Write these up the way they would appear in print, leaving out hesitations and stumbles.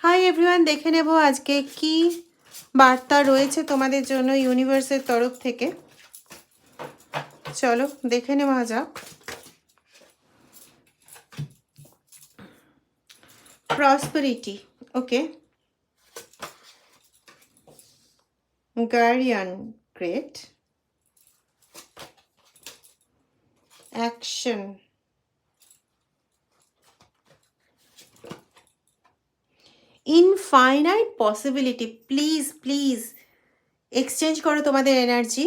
Hi everyone, দেখে নেব আজকে কি বার্তা রয়েছে তোমাদের জন্য ইউনিভার্সের তরফ থেকে। চলো দেখে নেওয়া যাক। Prosperity, okay. Guardian, great. Action, infinite possibility. Please please exchange করো তোমাদের energy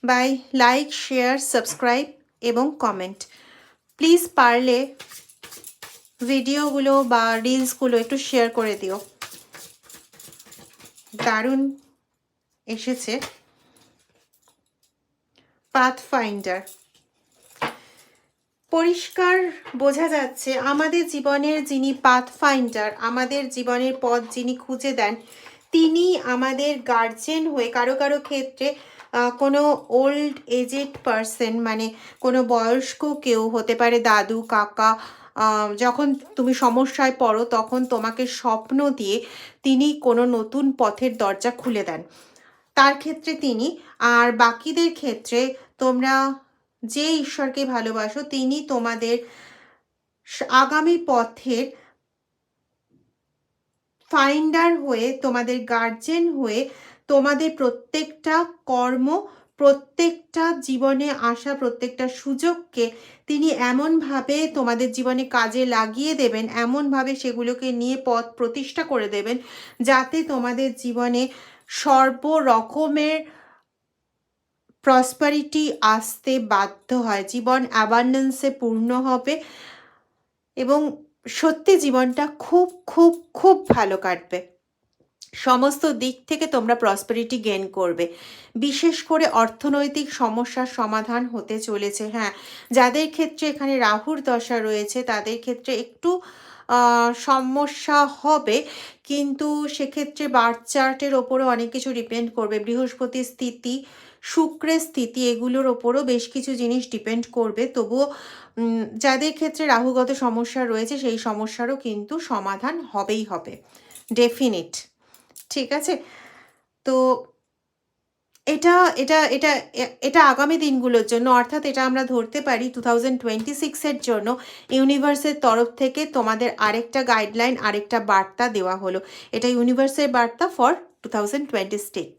by like, share, subscribe এবং কমেন্ট। প্লিজ পারলে ভিডিওগুলো বা রিলসগুলো একটু শেয়ার করে দিও। দারুণ এসেছে পাথফাইন্ডার। পরিষ্কার বোঝা যাচ্ছে আমাদের জীবনের যিনি পাথফাইন্ডার, আমাদের জীবনের পথ যিনি খুঁজে দেন, তিনি আমাদের গার্জেন হয়ে কারো কারো ক্ষেত্রে কোনো ওল্ড এজেড পারসন, মানে কোনো বয়স্ক কেউ হতে পারে, দাদু, কাকা। যখন তুমি সমস্যায় পড়ো তখন তোমাকে স্বপ্ন দিয়ে তিনি কোনো নতুন পথের দরজা খুলে দেন, তার ক্ষেত্রে তিনি। আর বাকিদের ক্ষেত্রে তোমরা যে ঈশ্বরকে ভালোবাসো তিনি তোমাদের আগামী পথের ফাইন্ডার হয়ে, তোমাদের গার্জেন হয়ে, তোমাদের প্রত্যেকটা কর্ম, প্রত্যেকটা জীবনে আসা প্রত্যেকটা সুযোগকে তিনি এমনভাবে তোমাদের জীবনে কাজে লাগিয়ে দেবেন, এমনভাবে সেগুলোকে নিয়ে পথ প্রতিষ্ঠা করে দেবেন যাতে তোমাদের জীবনে সর্বরকমের প্রসপারিটি আসতে বাধ্য হয়, জীবন অ্যাবান্ডেন্সে পূর্ণ হবে এবং সত্যি জীবনটা খুব খুব খুব ভালো কাটবে। সমস্ত দিক থেকে তোমরা প্রসপারিটি গেইন করবে। বিশেষ করে অর্থনৈতিক সমস্যার সমাধান হতে চলেছে। হ্যাঁ, যাদের ক্ষেত্রে এখানে রাহুর দশা রয়েছে তাদের ক্ষেত্রে একটু সমস্যা হবে, কিন্তু সেক্ষেত্রে বার্থ চার্টের ওপরও অনেক কিছু ডিপেন্ড করবে। বৃহস্পতির স্থিতি, শুক্রের স্থিতি, এগুলোর ওপরও বেশ কিছু জিনিস ডিপেন্ড করবে। তবুও যাদের ক্ষেত্রে রাহুগত সমস্যা রয়েছে সেই সমস্যারও কিন্তু সমাধান হবেই হবে, ডেফিনিট। ঠিক আছে, তো এটা এটা এটা এটা আগামী দিনগুলোর জন্য, অর্থাৎ এটা আমরা ধরতে পারি 2026-এর জন্য ইউনিভার্সের তরফ থেকে তোমাদের আরেকটা গাইডলাইন, আরেকটা বার্তা দেওয়া হলো। এটা ইউনিভার্সের বার্তা ফর 2026।